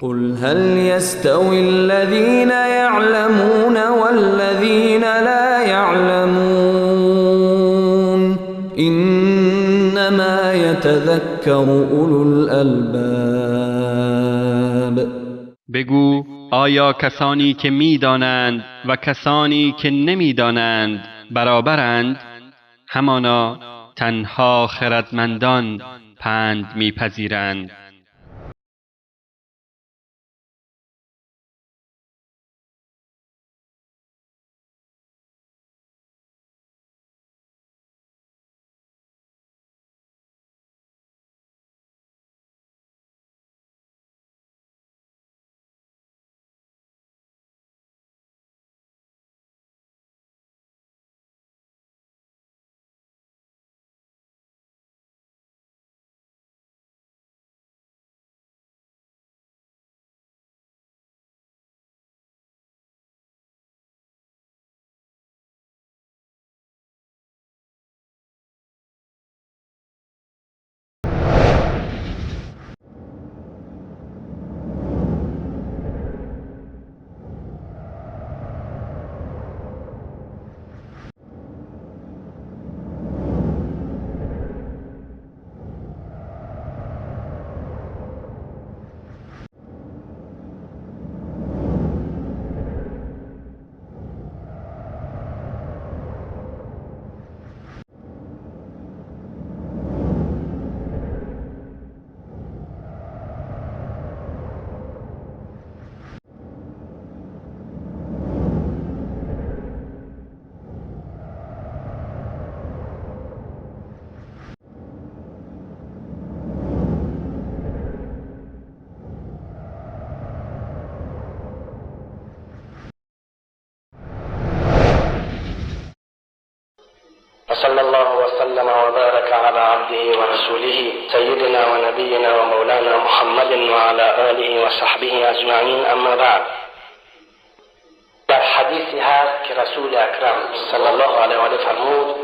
قل هل يستوي الذين يعلمون والذين لا يعلمون إنما يتذكر أولو الألباب. بگو آیا کسانی که می‌دانند و کسانی که نمی‌دانند برابرند؟ همانا تنها خردمندان پند می‌پذیرند. وصلى الله وسلم وبارك على عبده ورسوله سيدنا ونبينا ومولانا محمد وعلى آله وصحبه أجمعين. اما بعد، در حدیثی هست که رسول اکرم صلی الله علیه و آله فرمود: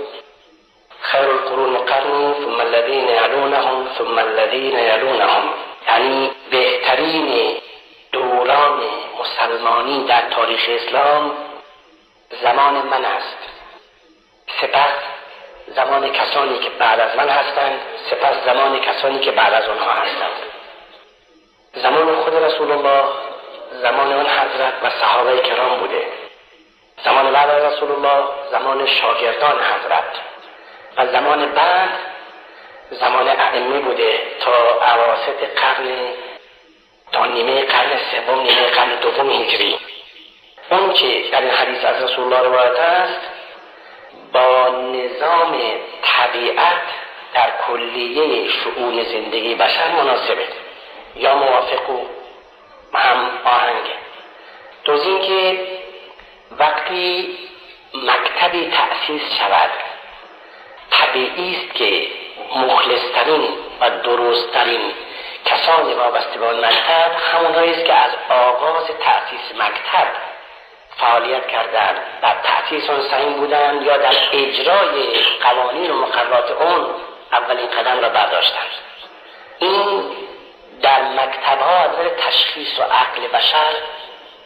خیر القرون قرنی ثم الذین یلونهم ثم الذین یلونهم، یعنی بهترین دوران مسلمانی در تاریخ اسلام زمان من است، سپس زمان کسانی که بعد از من هستند، سپس زمان کسانی که بعد از آنها هستند. زمان خود رسول الله زمان اون حضرت و صحابه کرام بوده. زمان بعد از رسول الله زمان شاگردان حضرت و زمان بعد زمان ائمه بوده تا اواسط تا نیمه قرن سوم، نیمه قرن دوم هجری. اون که در این حدیث از رسول الله روایت است با نظام طبیعت در کلیه شؤون زندگی بشر مناسبه یا موافق و هم آهنگه. توضیح که وقتی مکتبی تأسیس شود، طبیعی است که مخلصترین و درستترین کسانی وابسته به آن مکتب همونهایی است که از آغاز تأسیس مکتب فعالیت کردن، در تأسیس آن سهیم بودن یا در اجرای قوانین و مقررات آن اولین قدم را برداشتند. این در مکتب‌ها از نظر تشخیص و عقل بشر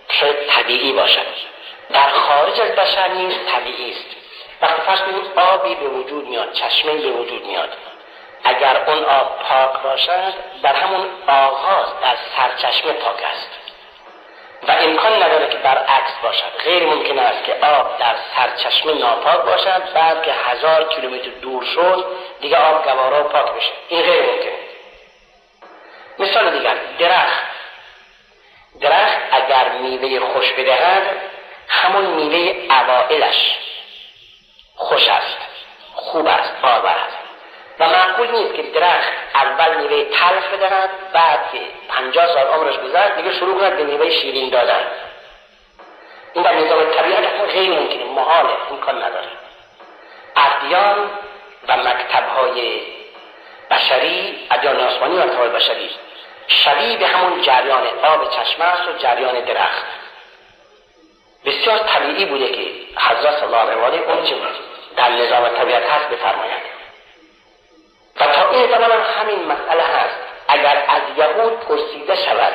شاید طبیعی باشد، در خارج از بشر نیز طبیعی است. وقتی فرض کنید آبی به وجود میاد، چشمه‌ای به وجود میاد، اگر اون آب پاک باشد در همون آغاز در سرچشمه پاک است و امکان نداره که برعکس باشد. غیر ممکن است که آب در سرچشمه ناپاک باشد، بعد که 1000 کیلومتر دور شد دیگه آب گوارا و پاک بشه. این غیر ممکنه. مثال دیگر، درخت اگر میوه خوش بدهد همون میوه اوائلش خوش است، خوب است، بارور است و معقول نیست که درخت اول میوه تلخ بدهد، بعد که 50 سال عمرش گذشت دیگه شروع کند به میوه شیرین دادن. این در نظام طبیعت غیر ممکنه، محاله، امکان نداره. ادیان و مکتب‌های بشری، ادیان آسمانی و مکتب‌های بشری شبیه به همون جریان آب چشمه است و جریان درخت. بسیار طبیعی بوده که حضرت صلی الله علیه و آله اون چه در نظام طبیعت هست بفرمایند. و تا این زمان همین مسئله هست. اگر از یهود پرسیده شود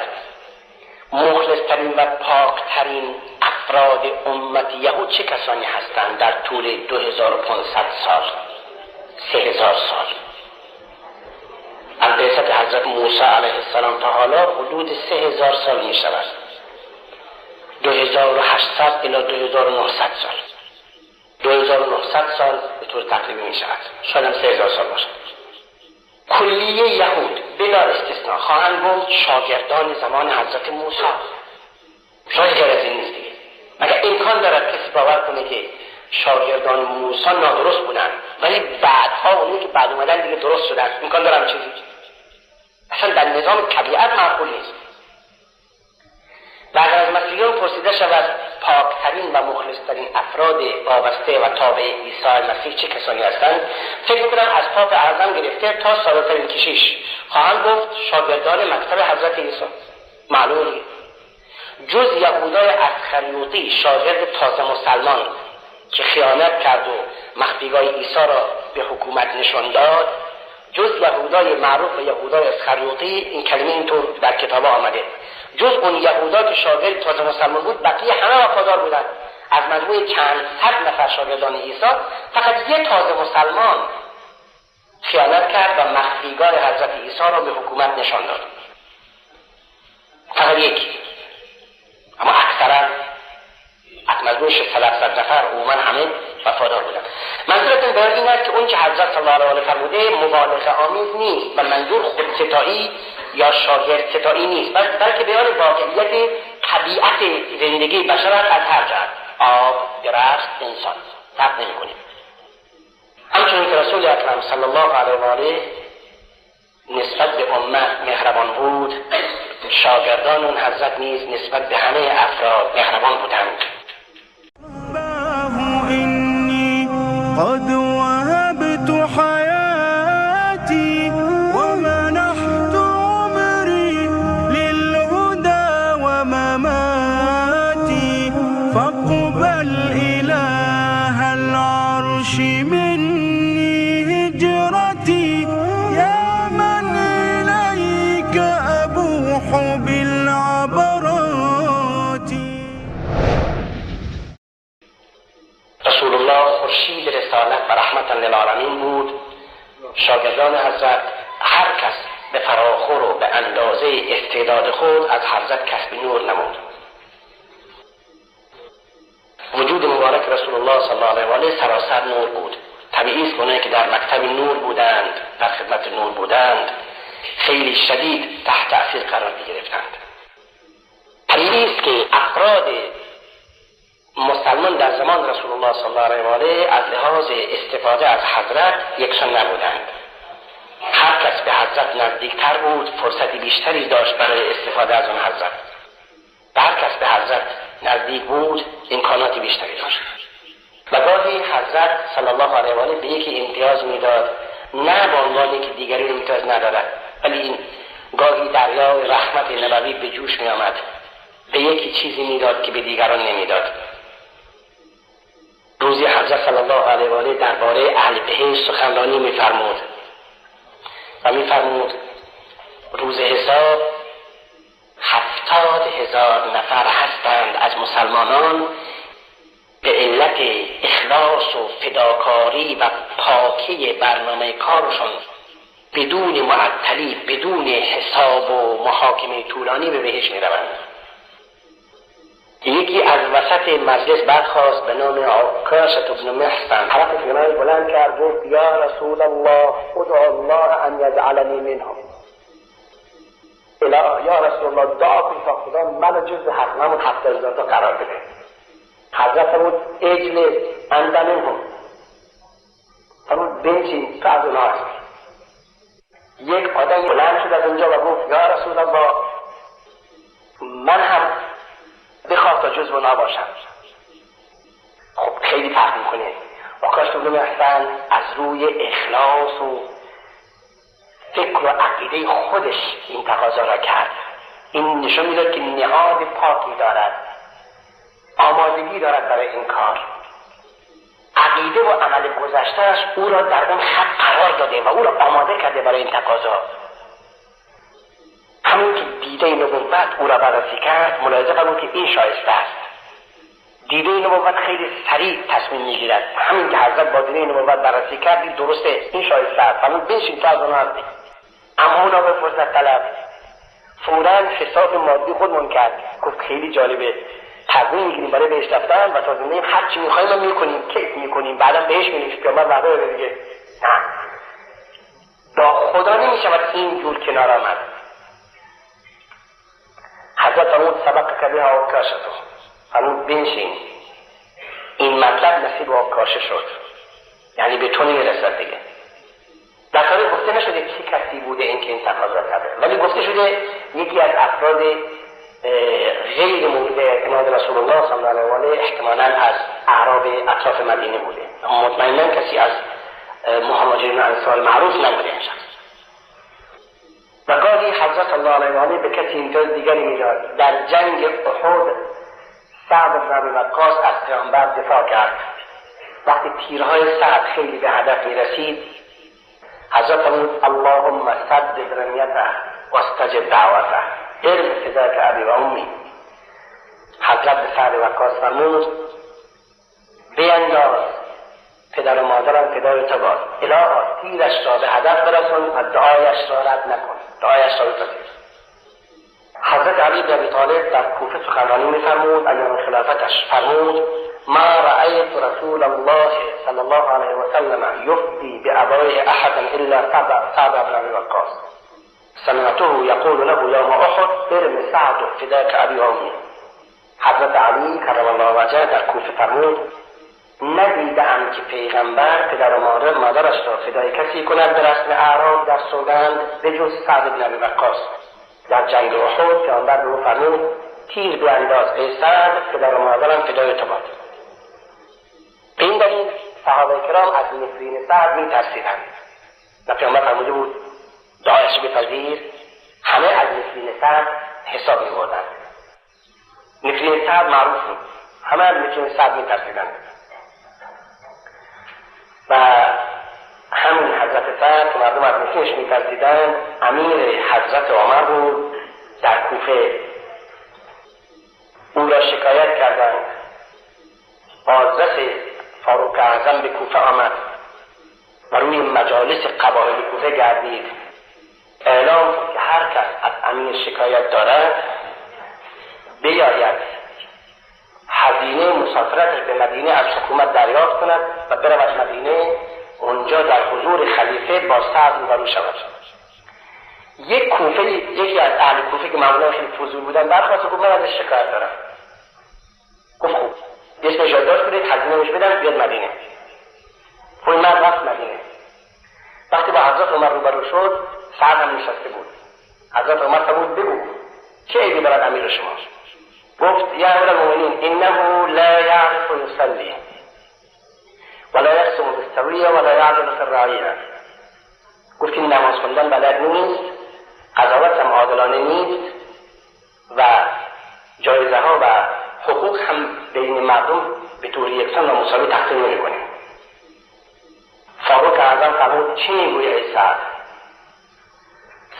مخلصترین و پاکترین افراد امت یهود چه کسانی هستند در طول 2500 سال 3000 سال از بعثت حضرت موسی علیه السلام تا حالا حدود 3000 سال می شود 2800 الی 2900 سال 2900 سال به طور تقریبی می شود شاید هم 3000 سال باشد کلیه یهود بلا استثناء خواهند بود شاگردان زمان حضرت موسی شاید غیر از این نیست دیگه مگر امکان دارد کسی باور کنه که شاگردان موسی نادرست بودن ولی بعدها اونی که بعد اومدن دیگه درست شدن امکان دارم چیزی اصلا در نظام طبیعت معقول نیست و اگر از مسیحیان پرسیده شود پاکترین و مخلصترین افراد وابسته و تابع عیسی مسیح چه کسانی هستند فکر میکنم از پاپ اعظم گرفته تا ساده‌ترین کشیش خواهند گفت شاگردان مکتب حضرت عیسی معلومه جز یهودای اسخریوطی شاگرد تازه مسلمان که خیانت کرد و مخفیگاه عیسی را به حکومت نشان داد جز یهودای معروف و یهودای اسخریوطی این کلمه اینطور در کتاب آمده جز اون یهودا که شاگرد تازه مسلمان بود بقیه همه وفادار بودند از مجموع چند صد نفر شاگردان عیسی فقط یک تازه مسلمان خیانت کرد و مخفیگاه حضرت عیسی را به حکومت نشان داد فقط یکی اما اکثرا از مجموع 300 نفر عموما همه وفادار بودند منظورتون بیان این است که اون که حضرت صلی الله علیه و فرموده مبالغه آمیز نیست و منظور خودستایی یا شاگرد ستایی نیست بلکه بیان واقعیت طبیعت زندگی بشر از هر جهت آب درخت انسان فرق نمی‌کنه همچنین که رسول اکرم صلی الله علیه و آله نسبت به امت مهربان بود شاگردان اون حضرت نیز نسبت به همه افراد مهربان بودند قد وهبت حياتي ومنحت عمري للهدى ومماتي فاقبل إله العرش مني هجرتي يا من إليك أبوح بالعبرات رسول الله خورشید رسالت و رحمت للعالمین بود شاگردان حضرت هر کس به فراخور و به اندازه استعداد خود از حضرت کسب نور نمود وجود مبارک رسول الله صلی الله علیه و آله سراسر نور بود طبیعی است اونایی که در مکتب نور بودند در خدمت نور بودند خیلی شدید تحت تأثیر قرار گرفتند طبیعی است که افراد مسلمان در زمان رسول الله صلی الله علیه و آله از لحاظ استفاده از حضرت یکسان نبودند هر کس به حضرت نزدیکتر بود فرصتی بیشتری داشت برای استفاده از اون حضرت و هر کس به حضرت نزدیک بود امکاناتی بیشتری داشت و گاهی حضرت صلی الله علیه و آله به یکی امتیاز میداد نه به عنوانی که دیگری امتیاز ندارد ولی این گاهی دریای رحمت نبوی به جوش می آمد به یکی چیزی میداد که به دیگران نمیداد روزی حضرت صلی الله علیه و آله درباره اهل بهشت سخنرانی می‌فرمود و می‌فرمود روز حساب 70,000 نفر هستند از مسلمانان به علت اخلاص و فداکاری و پاکی برنامه کارشون بدون معطلی بدون حساب و محاکمه طولانی به بهشت می‌روند یکی از وسط مجلس برخاست به نام عکاشة بن محصن حرف فنای بلند کرد گفت یا رسول الله ادعو الله ان یجعلنی منهم یا رسول الله دعا کن تا خدا منو جز همون 70,000 تا قرار بده حضرت فرمود اجلس انت منهم فرمود بنشین تو از اونها هستی یک آدم بلند شد از اونجا و گفت یا رسول الله من هم بخواه تا جزو نباشم خب خیلی فرق میکنه عکاشة بن محصن از روی اخلاص و فکر و عقیده خودش این تقاضا را کرد این نشون میداد که نهاد پاکی دارد آمادگی دارد برای این کار عقیده و عمل گذشتهش او را در اون خط قرار داده و او را آماده کرده برای این تقاضا همون که دیده نبوت او را بررسی کرد، ملاحظه فرمود که این شایسته است. دیده نبوت خیلی سریع تصمیم میگیرد. همین که حضرت با دیده نبوت بررسی کردی درسته، این شایسته است. فرمود بنشین، تو از آن هستی. اما اونا به فرصت طلب فوراً حساب مادی خودمون کرد. گفت خیلی جالبه، تصمیم میگیریم برای بهش رفتن و تا زندگی هر چی میخوایم ما میکنیم، کیف میکنیم، بعدا بهش میریم. پیامبر وعده داده دیگه. نه، با خدا نمیشود این جور کنار آمد. حضرت فرمود سبق کبیه آکاشه تو، فرمود بنشین، این مطلب نصیب آکاشه شد، یعنی به تو نمیرسد دیگه. در تاریخ گفته نشده چه کسی بوده این که این تقاضا کرده، ولی گفته شده یکی از افراد غیر مورد اعتماد رسول الله صلی الله علیه و آله احتمالاً از اعراب اطراف مدینه بوده، اما مطمئناً کسی از مهاجرین و انصار معروف نبوده این شخص. و گاهی حضرت صلی الله علیه و آله به کسی امتیاز دیگری میداد. در جنگ احد سعد بن ابی وقاص از پیامبر دفاع کرد. وقتی تیرهای سعد خیلی به هدف میرسید، حضرت فرمود اللهم سدد رمیته واستجب دعوته ارم فداک ابی و امی. حضرت به سعد وقاص فرمود بینداز، پدر و مادرم فدای تو باد، الها تیرش را به هدف برسون و دعایش را رد نکن، دعایش را بپذیر. حضرت علی بن ابی طالب در کوفه سخنرانی می‌فرمود، ایام خلافتش فرمود ما رأيت رسول الله صلى الله عليه وسلم يفدي بأبويه أحدا إلا سعد بن أبي وقاص سمعته يقول له يوم أحد ارم سعد فداك أبي وأمي. حضرت علی کرم الله وجهه در کوفه فرمود ندیدم که پیغمبر پدر و مادرش را فدای کسی کند به رسم اعراب در سوگند به جز سعد بن ابی وقاص. در جنگ احد پیغمبر به او فرمود تیر بیانداز ای سعد، پدر و مادرم فدای تو باد. به این دلیل صحابه کرام از نفرین سعد می‌ترسیدند و پیامبر فرموده بود دعایش بپذیر. همه از نفرین سعد حساب می‌بردند. نفرین سعد معروف بود، همه از نفرین سعد می‌ترسیدند و همین حضرت سعد که مردم از نفرینش می‌ترسیدند امیر حضرت عمر بود در کوفه. او را شکایت کردند. آدرس فاروق اعظم به کوفه آمد و روی مجالس قبایل کوفه گردید. اعلام که هر کس از امیر شکایت دارد بیاید هزینه مسافرتش به مدینه از حکومت دریافت کند و برود مدینه، اونجا در حضور خلیفه با سعد روبرو شود. یکی از اهل کوفه که معمولا خیلی فضول بودن برخواست گفت من ازش شکایت دارم. گفت خوب، اسمش یادداشت کنید، هزینه‌اش بدم بیاد مدینه. خب این مرد رفت مدینه. وقتی با حضرت عمر روبرو شد، سعد هم نشسته بود. حضرت عمر فرمود بگو چه عیبی دارد امیر شما؟ گفت یا امیرالمؤمنین انه لا یعرف یصلی ولا یقسم بالسویه ولا یعدل فی الرعیه. گفت این نماز خوندن بلد نیست، قضاوت هم عادلانه نیست و جایزه ها و حقوق هم بین مردم به طور یکسان و مساوی تقسیم نمی‌کنه. فاروق اعظم فرمود چی میگویی ای سعد؟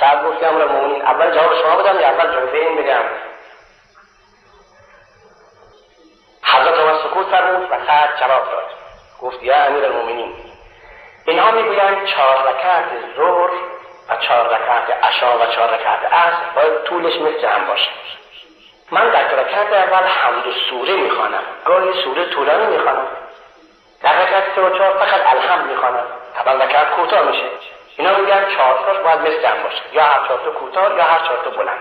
سعد گفت امیرالمؤمنین اول جواب شما بدم یا اول جایزه این بگم؟ حضرت عمر سکوت فرمود و سعد جواب داد. گفت یا امیرالمؤمنین اینها میگویند 4 رکعت ظهر و 4 رکعت عشا و 4 رکعت عصر باید طولش مثل هم باشه. من در رکعت اول حمد و سوره میخوانم، گاهی سوره طولانی میخوانم. در رکعت 3 و 4 فقط الحمد میخوانم، طبعا رکعت کوتاه میشه. اینا میگن 4 تاش باید مثل هم باشه، یا هر 4 تا کوتاه یا هر 4 تا بلند.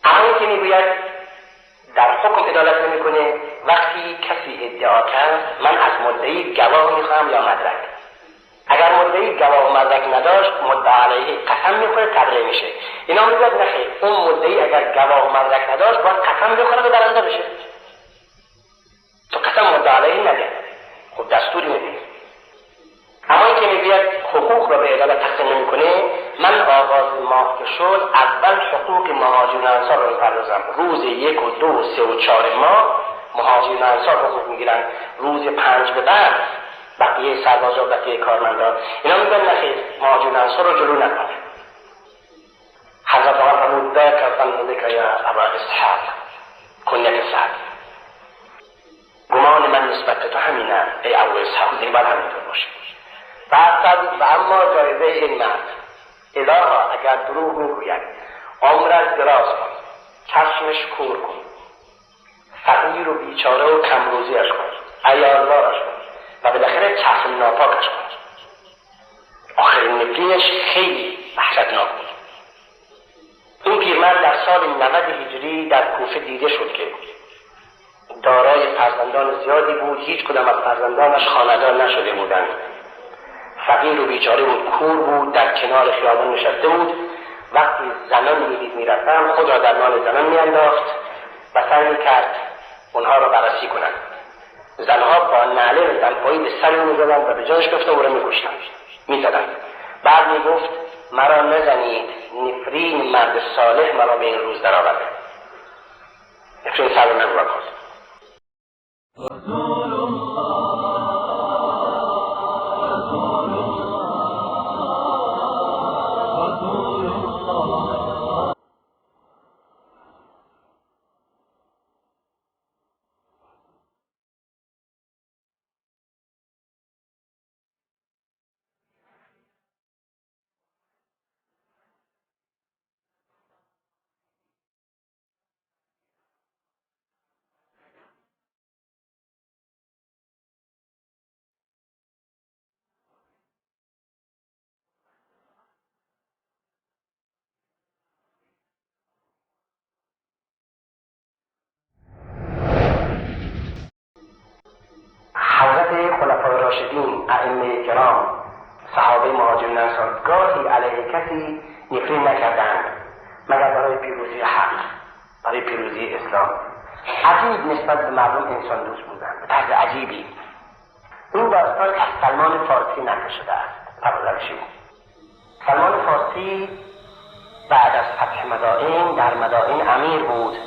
اما این که میگوید در حکم عدالت نمیکنه وقتی کسی ادعا کرد من از مدعی گواه میخوام یا مدرک. اگر مدعی گواه و مدرک نداشت مدعی علیه قسم میخوره تبرئه میشه. اینا میگن نخیر، اون مدعی اگر گواه و مدرک نداشت باید قسم بخوره و برنده بشه. تو قسم مدعی علیه نگه، خب دستوری میدی. اما این که میگوید حقوق را به عدالت تقسیم نمیکنه، من آغاز ماه که شد اول حقوق مهاجرین انصار را میپردازم. روز 1 و 2 و 3 و 4 ماه مهاجرین انصار حقوق میگیرن، روز 5 به بعد بقیه سربازا و بقیه کارمندان. اینا میگن نخیر، مهاجرین انصار رو جلو نکن. حضرت عمر فرمود ذاك ظنك یا ابا اسحاق کنیت سعد. گمان من نسبت به تو همینه ای ابو اسحاق، دیگر همینطور باشه. بعد فرمود و اما جایزه این مرد، الها اگر دروغ میگوید عمرش دراز کن، چشمش کور کن، فقیر و بیچاره و کمروزیش کن، عیالوارش کن و بالاخره چشم ناپاکش کن. آخرین نفرینش خیلی وحشتناک بود. این پیرمرد در سال 90 هجری در کوفه دیده شد که دارای فرزندان زیادی بود، هیچ کدام از فرزندانش خانه‌دار نشده بودند. فقیر و بیچاره بود، کور بود، در کنار خیابان نشسته بود. وقتی زنان میدید میرفتن خود را در میان زنان میانداخت و سعی میکرد اونها را بررسی کنند. زنها با نعره دلپایی به سر میزدند و به جانش گفته او را میکشتند، میزدند. بعد میگفت مرا نزنید، نفرین مرد صالح مرا به این روز در آورده. نفرین سر رو نگوید خواست. راشدین، ائمه کرام، صحابه مهاجرین انصار گاهی علیه کسی نفرین نکردند مگر برای پیروزی حق، برای پیروزی اسلام. عجیب نسبت به مردم انسان دوست بودند به طرز عجیبی. این داستان از سلمان فارسی نقل شده است. پردازشی بود. سلمان فارسی بعد از فتح مدائن در مدائن امیر بود.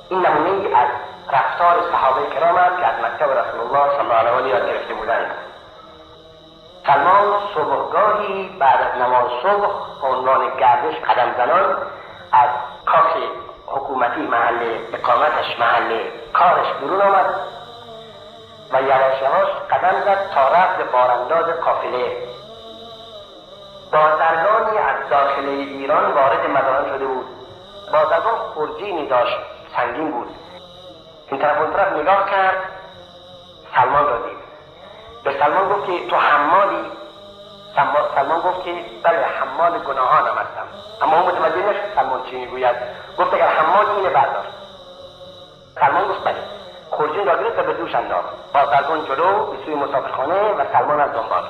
این نمونه از رفتار صحابه کرام است که از مکتب رسول الله صلی الله علیه و آله گرفته بودند. سلمان صبحگاهی بعد از نماز صبح به عنوان گردش قدم زنان از کاخ حکومتی محل اقامتش، محل کارش بیرون آمد و یواش یواش قدم زد تا رفت به بارانداز قافله. بازرگانی از داخل ایران وارد مدائن شده بود. بازرگان خرجینی داشت، سنگین بود. این طرف اون طرف نگاه کرد، سلمان را دید. به سلمان گفت که تو حمالی؟ سلمان گفت که بله، حمال گناهانم هستم. اما اون متوجه نشد سلمان چی میگوید. گفت اگر حمال اینه بردار. سلمان گفت بله. خرجین را گرفت و به دوش انداخت. بازرگان جلو به سوی مسافرخانه و سلمان از دنبال.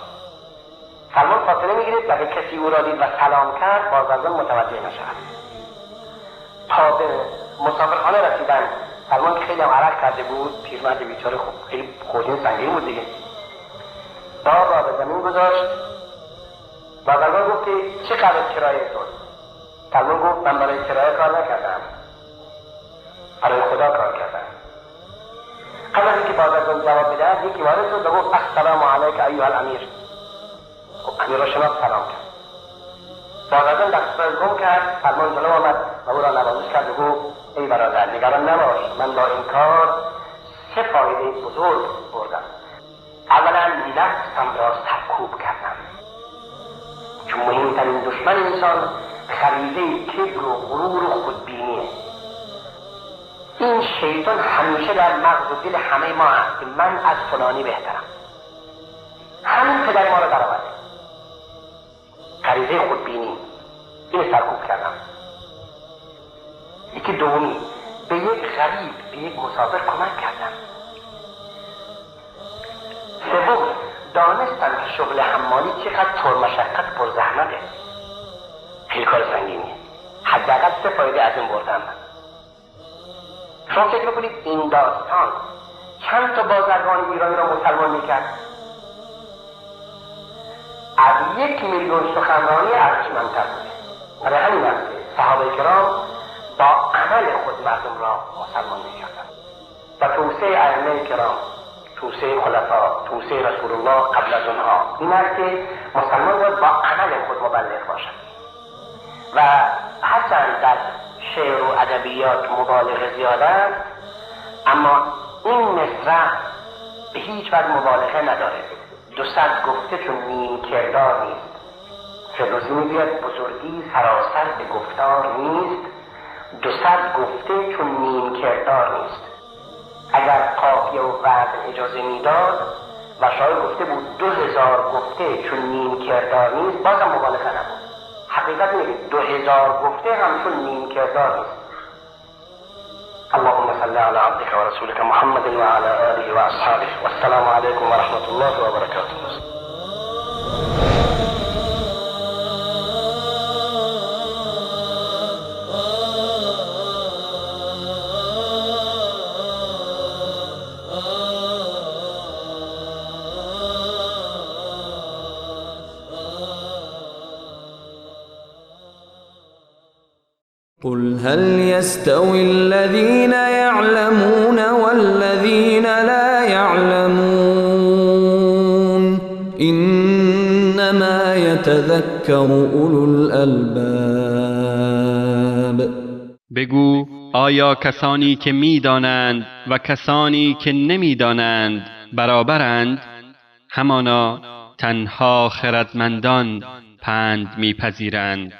سلمان فاصله میگرفت و به کسی او را دید و سلام کرد. بازرگان متوجه نشد. تا به مسافرخانه رسیدن، سلمان که خیلی هم عرق کرده بود، پیرمرد بیچاره خوب خیلی خرجین سنگین بود دیگه، دار را به زمین گذاشت. بازرگان گفت که چقدر کرایه تو؟ سلمان گفت من برای کرایه کار نکردم، برای خدا کار کردم. قبل از اینکه بازرگان جواب بدهد یکی وارد شد و گفت السلام علیک ایها الامیر. امیر را شناخت، سلام کرد. بازرگان دست را گم کرد. سلمان جلو آمد و او را نوازش کرد و گفت ای برادر نگران نباش، من با این کار 3 فایده بزرگ بردم. اولا نفسم را سرکوب کردم، چون مهمترین دشمن انسان خریده کبر و غرور و خودبینیه. این شیطان همیشه در مغز و دل همه ما هست که من از فلانی بهترم. همین پدر ما را در آورده، غریزه خودبینی. این سرکوب کردم. یکی دومی، به یک غریب، به یک مسافر کمک کردم. سوم، دانستم که شغل حمالی چقدر پرمشقت، پرزحمته، خیلی کار سنگینیه. حداقل 3 فایده از این بردم. شما فکر کنید این داستان چند تا بازرگان ایرانی را مسلمان میکرد؟ از 1 میلیون سخنرانی ارزشمندتر بوده. برای همین است که صحابه کرام با عمل خود مردم را مسلمان میکردند و توصیه ائمه کرام، توصیه خلفا، توصیه رسول الله قبل از اونها این است که مسلمان را با عمل خود مبلغ باشد. و هرچند در شعر و ادبیات مبالغه زیاد است، اما این مصرع به هیچ وجه مبالغه نداره. 200 گفته چون نیم کردار نیست. فردوسی میگوید بزرگی سراسر به گفتار نیست، 200 گفته چون نیم کردار نیست. اگر قافیه و وزن اجازه میداد و شاعر گفته بود 2000 گفته چون نیم کردار نیست، بازم مبالغه نبود. حقیقت میگه 2000 گفته هم چون نیم کردار نیست. اللهم صل على عبدك ورسولك محمد وعلى آله وأصحابه والسلام عليكم ورحمة الله وبركاته. قل هل يستوي الذين يعلمون والذين لا يعلمون إنما يتذكر أولو الألباب. بگو آیا کسانی که می‌دانند و کسانی که نمی‌دانند برابرند؟ همانا تنها خردمندان پند می‌پذیرند.